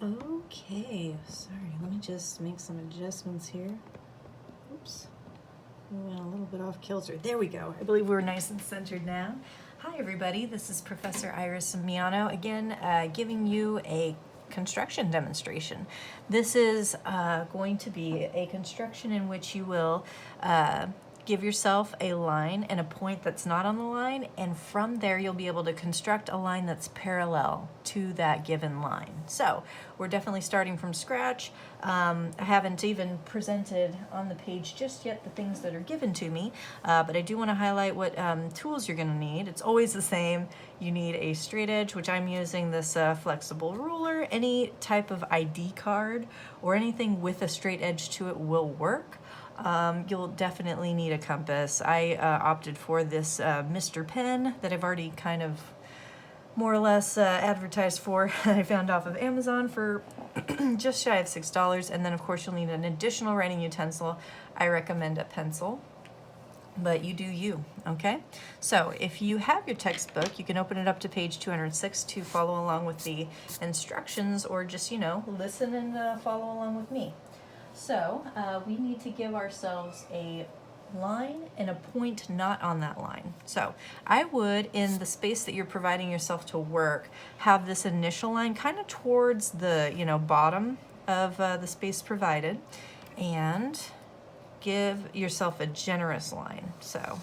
Okay, sorry, let me just make some adjustments here. Oops, we went a little bit off kilter. There we go. I believe we're nice and centered now. Hi everybody, this is Professor Iris Miano again, giving you a construction demonstration. This is going to be a construction in which you will give yourself a line and a point that's not on the line, and from there you'll be able to construct a line that's parallel to that given line. So we're definitely starting from scratch. I haven't even presented on the page just yet the things that are given to me, but I do want to highlight what tools you're going to need. It's always the same. You need a straight edge, which I'm using this flexible ruler. Any type of ID card or anything with a straight edge to it will work. You'll definitely need a compass. I opted for this Mr. Pen that I've already kind of more or less advertised for. I found off of Amazon for just shy of $6. And then of course you'll need an additional writing utensil. I recommend a pencil, but you do you, okay? So if you have your textbook, you can open it up to page 206 to follow along with the instructions, or just, listen and follow along with me. So we need to give ourselves a line and a point not on that line. So I would, in the space that you're providing yourself to work, have this initial line kind of towards the bottom of the space provided, and give yourself a generous line. So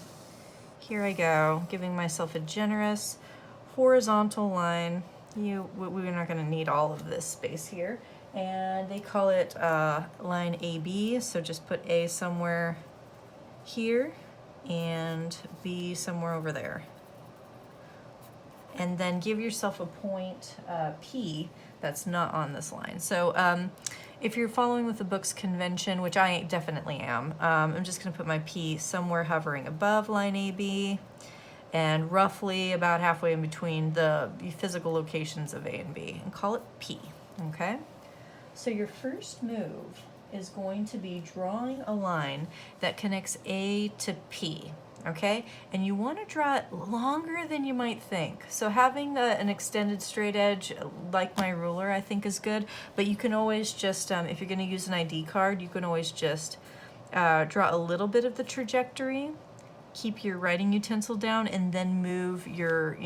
here I go, giving myself a generous horizontal line. We're not going to need all of this space here. And they call it line AB, so just put A somewhere here and B somewhere over there. And then give yourself a point P that's not on this line. So if you're following with the book's convention, which I definitely am, I'm just going to put my P somewhere hovering above line AB and roughly about halfway in between the physical locations of A and B, and call it P, okay? So your first move is going to be drawing a line that connects A to P, okay? And you want to draw it longer than you might think. So having an extended straight edge, like my ruler, I think is good. But you can always just, if you're going to use an ID card, you can always just draw a little bit of the trajectory, keep your writing utensil down, and then move your,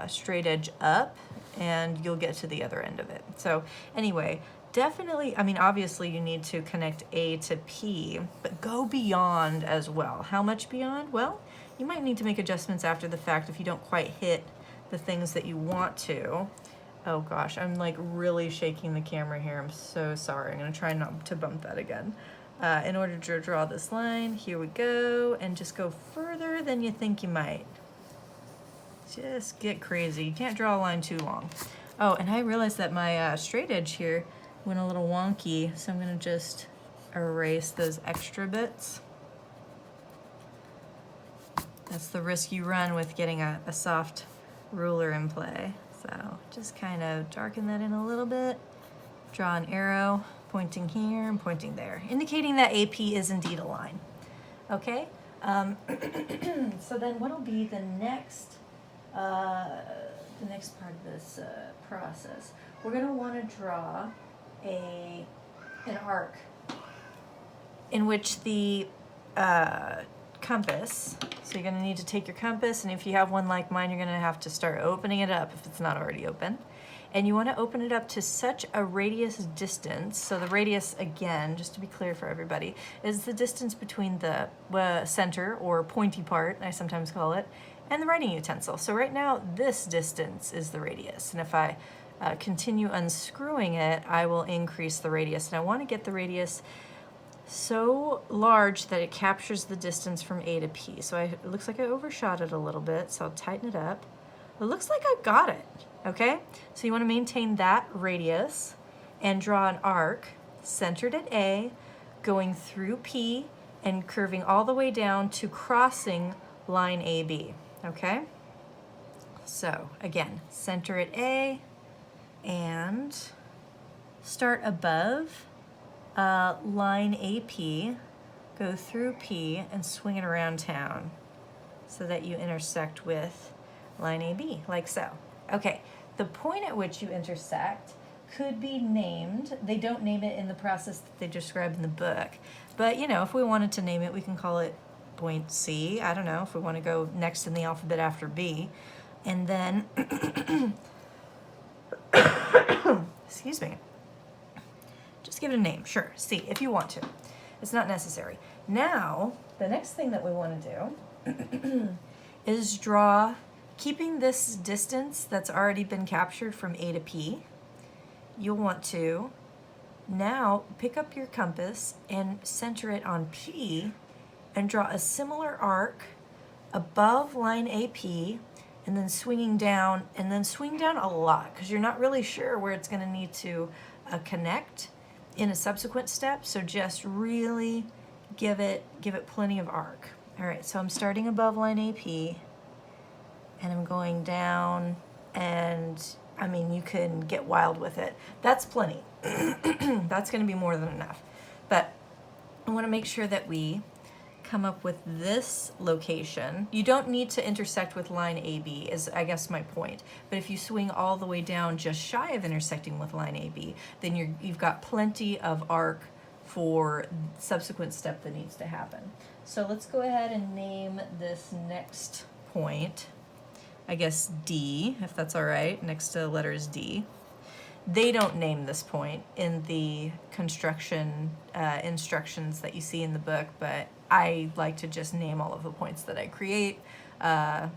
straight edge up, and you'll get to the other end of it. So anyway, definitely, obviously you need to connect A to P, but go beyond as well. How much beyond? Well, you might need to make adjustments after the fact if you don't quite hit the things that you want to. Oh gosh, I'm like really shaking the camera here. I'm so sorry. I'm gonna try not to bump that again. In order to draw this line, here we go, and just go further than you think you might. Just get crazy. You can't draw a line too long. Oh, and I realized that my straight edge here went a little wonky, so I'm going to just erase those extra bits. That's the risk you run with getting a soft ruler in play. So just kind of darken that in a little bit. Draw an arrow pointing here and pointing there, indicating that AP is indeed a line. Okay? So then what'll be the next part of this process? We're going to want to draw an arc in which the compass, so you're going to need to take your compass, and if you have one like mine, you're going to have to start opening it up if it's not already open. And you want to open it up to such a radius distance. So the radius, again, just to be clear for everybody, is the distance between the center, or pointy part, I sometimes call it, and the writing utensil. So right now, this distance is the radius. And if I continue unscrewing it, I will increase the radius. And I want to get the radius so large that it captures the distance from A to P. So it looks like I overshot it a little bit, so I'll tighten it up. It looks like I got it, okay? So you want to maintain that radius and draw an arc centered at A, going through P, and curving all the way down to crossing line AB, okay? So again, center at A and start above line AP, go through P, and swing it around town so that you intersect with line AB, like so. Okay, the point at which you intersect could be named. They don't name it in the process that they describe in the book. But, you know, if we wanted to name it, we can call it point C. I don't know, if we want to go next in the alphabet after B. And then, excuse me, just give it a name. Sure, C, if you want to. It's not necessary. Now, the next thing that we want to do is draw, keeping this distance that's already been captured from A to P. You'll want to now pick up your compass and center it on P and draw a similar arc above line AP, and then swinging down, and then swing down a lot because you're not really sure where it's going to need to connect in a subsequent step. So just really give it plenty of arc. All right, so I'm starting above line AP, and I'm going down, and I mean, you can get wild with it. That's plenty. That's going to be more than enough. But I want to make sure that we come up with this location. You don't need to intersect with line AB, is I guess my point. But if you swing all the way down just shy of intersecting with line AB, then you've got plenty of arc for subsequent step that needs to happen. So let's go ahead and name this next point, I guess D, if that's all right, next to letters D. They don't name this point in the construction instructions that you see in the book, but I like to just name all of the points that I create. I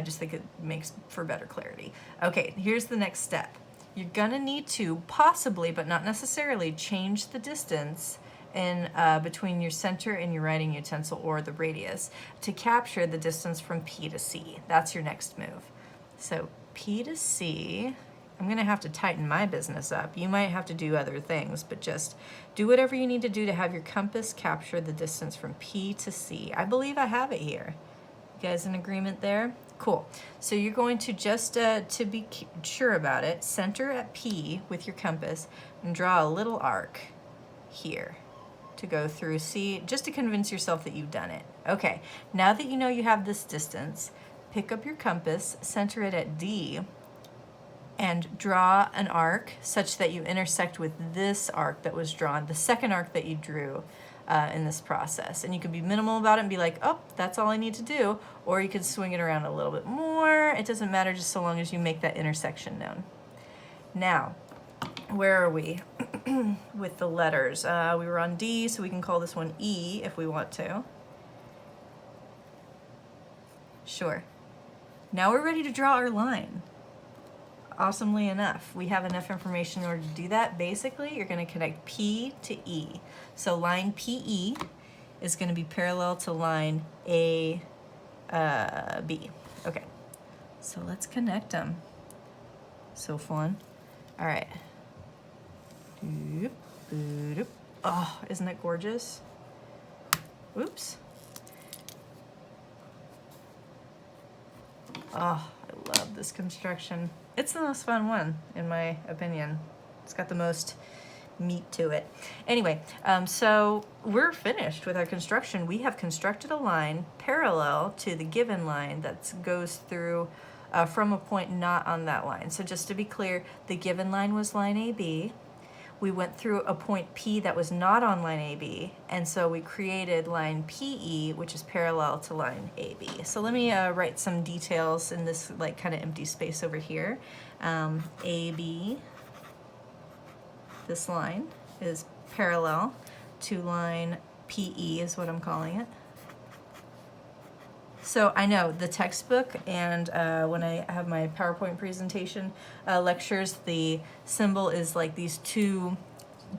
just think it makes for better clarity. Okay, here's the next step. You're gonna need to possibly, but not necessarily, change the distance in between your center and your writing utensil or the radius to capture the distance from P to C. That's your next move. So P to C, I'm gonna have to tighten my business up. You might have to do other things, but just do whatever you need to do to have your compass capture the distance from P to C. I believe I have it here. You guys in agreement there? Cool. So you're going to just, to be sure about it, center at P with your compass and draw a little arc here to go through C, just to convince yourself that you've done it. Okay, now that you know you have this distance, pick up your compass, center it at D, and draw an arc such that you intersect with this arc that was drawn, the second arc that you drew in this process. And you can be minimal about it and be like, oh, that's all I need to do, or you could swing it around a little bit more. It doesn't matter, just so long as you make that intersection known. Now, where are we with the letters? We were on D, so we can call this one E if we want to. Sure. Now we're ready to draw our line. Awesomely enough, we have enough information in order to do that. Basically, you're going to connect P to E. So line PE is going to be parallel to line AB. Okay, so let's connect them. So fun. All right. Oh, isn't it gorgeous? Oops. Oh, I love this construction. It's the most fun one, in my opinion. It's got the most meat to it. Anyway, so we're finished with our construction. We have constructed a line parallel to the given line that goes through from a point not on that line. So just to be clear, the given line was line AB. We went through a point P that was not on line AB, and so we created line PE, which is parallel to line AB. So let me write some details in this like kind of empty space over here. AB, this line is parallel to line PE is what I'm calling it. So I know the textbook and when I have my PowerPoint presentation lectures, the symbol is like these two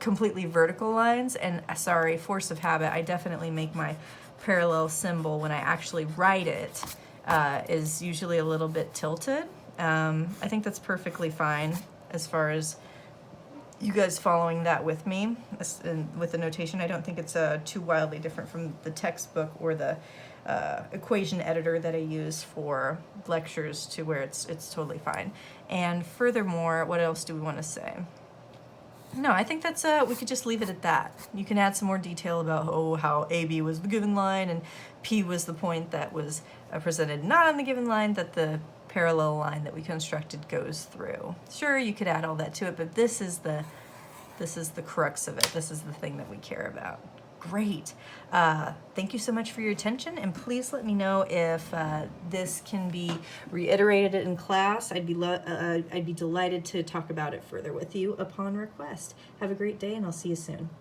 completely vertical lines, and sorry, force of habit, I definitely make my parallel symbol when I actually write it is usually a little bit tilted. I think that's perfectly fine as far as you guys following that with me with the notation. I don't think it's too wildly different from the textbook or the equation editor that I use for lectures, to where it's totally fine. And furthermore, what else do we want to say? No, I think that's we could just leave it at that. You can add some more detail about how AB was the given line and P was the point that was presented not on the given line that the parallel line that we constructed goes through. Sure, you could add all that to it, but this is the crux of it. This is the thing that we care about. Great. Thank you so much for your attention, and please let me know if this can be reiterated in class. I'd be delighted to talk about it further with you upon request. Have a great day, and I'll see you soon.